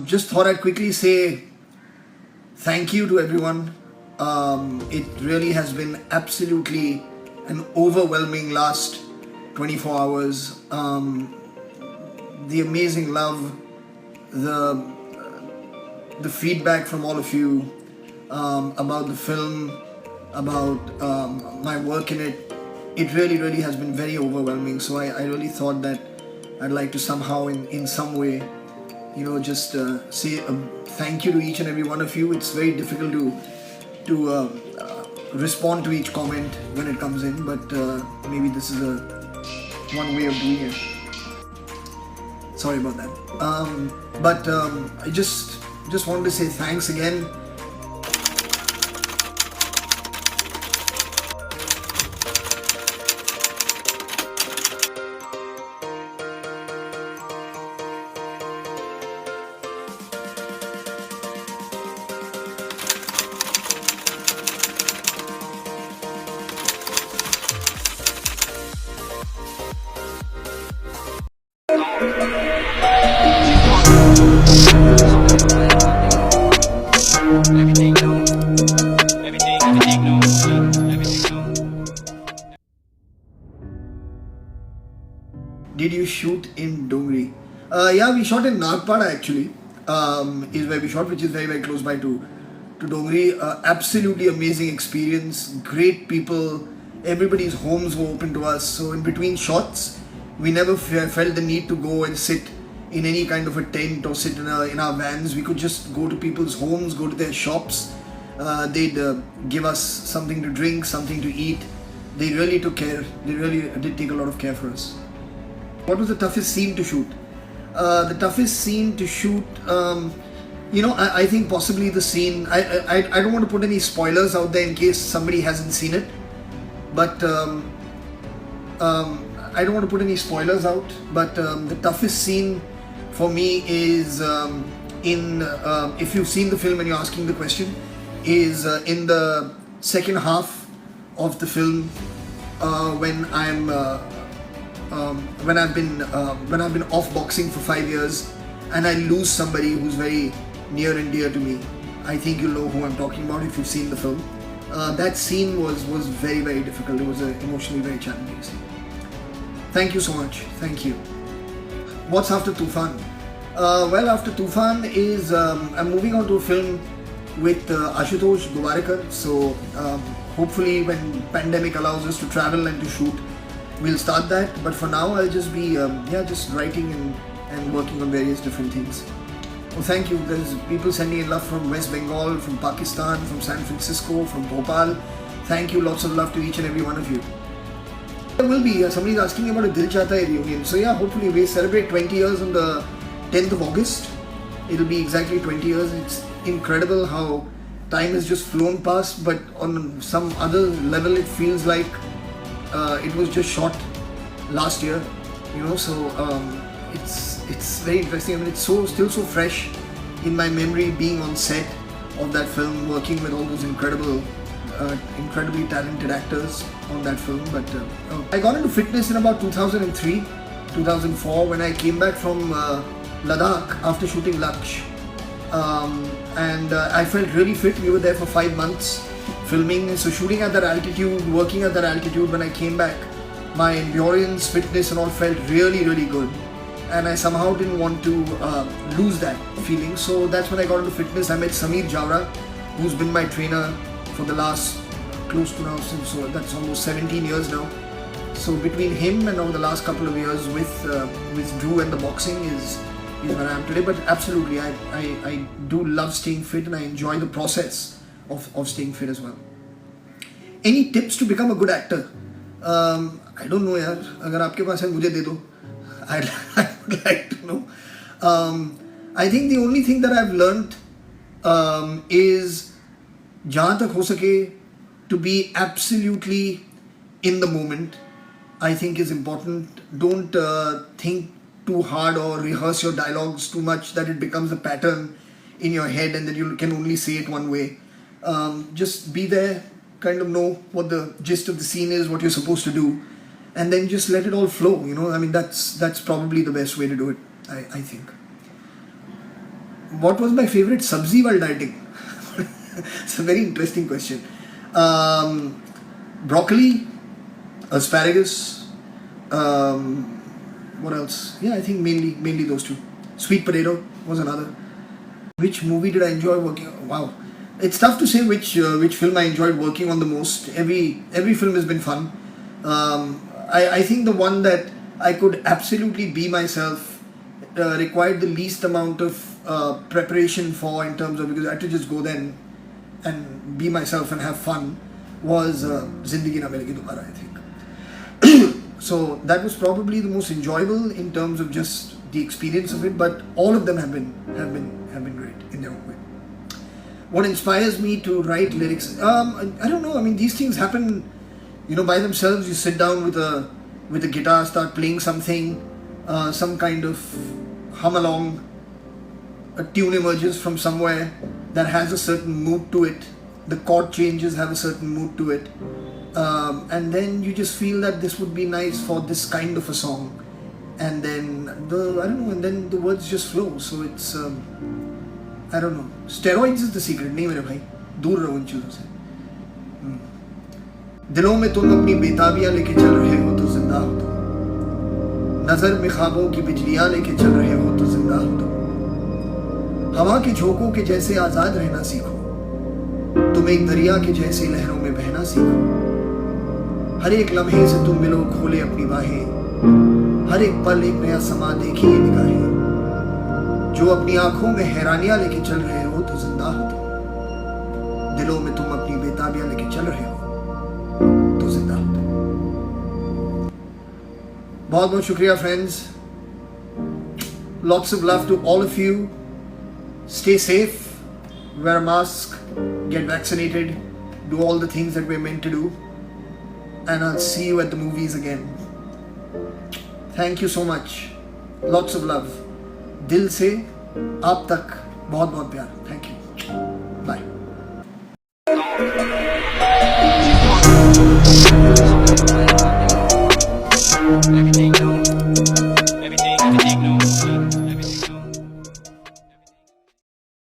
Just thought I'd quickly say thank you to everyone. It really has been absolutely an overwhelming last 24 hours. The amazing love, the feedback from all of you about the film, about my work in it. It really has been very overwhelming. So I really thought that I'd like to somehow, in some way, just say thank you to each and every one of you. It's very difficult to respond to each comment when it comes in, but maybe this is one way of doing it. Sorry about that. I just wanted to say thanks again. Everything new. Everything new. Did you shoot in Dongri? Yeah, we shot in Nagpada actually. Is where we shot, which is very close by to Dongri. Absolutely amazing experience. Great people. Everybody's homes were open to us. So in between shots, we never felt the need to go and sit in any kind of a tent or sit in our vans. We could just go to people's homes, go to their shops. They'd give us something to drink, something to eat. They really took care. They really did take a lot of care for us. What was the toughest scene to shoot? The toughest scene to shoot, I think possibly the scene. I don't want to put any spoilers out there in case somebody hasn't seen it, but I don't want to put any spoilers out. But the toughest scene for me is if you've seen the film and you're asking the question, is in the second half of the film when I've been off boxing for 5 years and I lose somebody who's very near and dear to me. I think you'll know who I'm talking about if you've seen the film. That scene was very difficult. It was an emotionally very challenging scene. Thank you so much. Thank you. What's after Tufan? Well, after Tufan is I'm moving on to a film with Ashutosh Gowariker. So hopefully when pandemic allows us to travel and to shoot, we'll start that. But for now, I'll just be just writing and working on various different things. Well, thank you. There's people sending in love from West Bengal, from Pakistan, from San Francisco, from Bhopal. Thank you. Lots of love to each and every one of you. There will be somebody's asking about a Dil Chahta Hai reunion. So yeah, hopefully we celebrate 20 years on the 10th of August. It'll be exactly 20 years. It's incredible how time has just flown past, but on some other level it feels like it was just shot last year, so it's very interesting. I mean, it's still so fresh in my memory, being on set of that film, working with all those incredibly talented actors on that film. But I got into fitness in about 2003, 2004 when I came back from Ladakh after shooting Laksh, and I felt really fit. We were there for 5 months filming, so shooting at that altitude, working at that altitude. When I came back, my endurance, fitness and all felt really good, and I somehow didn't want to lose that feeling. So that's when I got into fitness. I met Sameer Jawra, who's been my trainer for the last close to now, so that's almost 17 years now. So between him and over the last couple of years with Drew and the boxing is where I am today. But absolutely, I do love staying fit and I enjoy the process of staying fit as well. Any tips to become a good actor? I don't know यार, अगर आपके पास है मुझे दे दो. I would like to know. I think the only thing that I've learned is जहाँ तक हो सके to be absolutely in the moment, I think is important. Don't think too hard or rehearse your dialogues too much that it becomes a pattern in your head and that you can only say it one way. Just be there, kind of know what the gist of the scene is, what you're supposed to do, and then just let it all flow. I mean, that's probably the best way to do it, I think. What was my favorite sabzi while dieting? It's a very interesting question. Broccoli, asparagus, what else? Yeah, I think mainly those two. Sweet potato was another. Which movie did I enjoy working on? Wow, it's tough to say which film I enjoyed working on the most. Every film has been fun. I think the one that I could absolutely be myself, required the least amount of preparation for, in terms of, because I had to just go then and be myself and have fun, was Zindagi Na Milegi Dobara, I think. So that was probably the most enjoyable in terms of just the experience of it, but all of them have been great in their own way. What inspires me to write lyrics? I don't know. I mean, these things happen, by themselves. You sit down with a guitar, start playing something, some kind of hum along. A tune emerges from somewhere that has a certain mood to it. The chord changes have a certain mood to it, and then you just feel that this would be nice for this kind of a song, and then and then the words just flow. So it's I don't know. Steroids is the secret. नहीं मेरे भाई, दूर रहो इन चीजों से. दिलों में तुम अपनी बेताबियां लेके चल रहे हो तो जिंदा हो तुम. नजर में ख्वाबों की बिजलियां लेके चल रहे हो तो जिंदा हो तुम. हवा के झोंकों के जैसे आजाद रहना सीखो. तुम एक दरिया के जैसे लहरों में बहना सीखो. हर एक लम्हे से तुम मिलो, खोले अपनी बाहें. हर एक पल एक नया समा, देखिए निगाहें. जो अपनी आंखों में हैरानियां लेके चल रहे हो तो जिंदा हो तुम. दिलों में तुम अपनी बेताबियां लेके चल रहे हो तो जिंदा हो तुम. बहुत बहुत शुक्रिया friends. Lots of love to all of you. Stay safe. Wear a mask, get vaccinated, do all the things that we're meant to do, and I'll see you at the movies again. Thank you so much. Lots of love. दिल से आप तक बहुत बहुत प्यार. Thank you.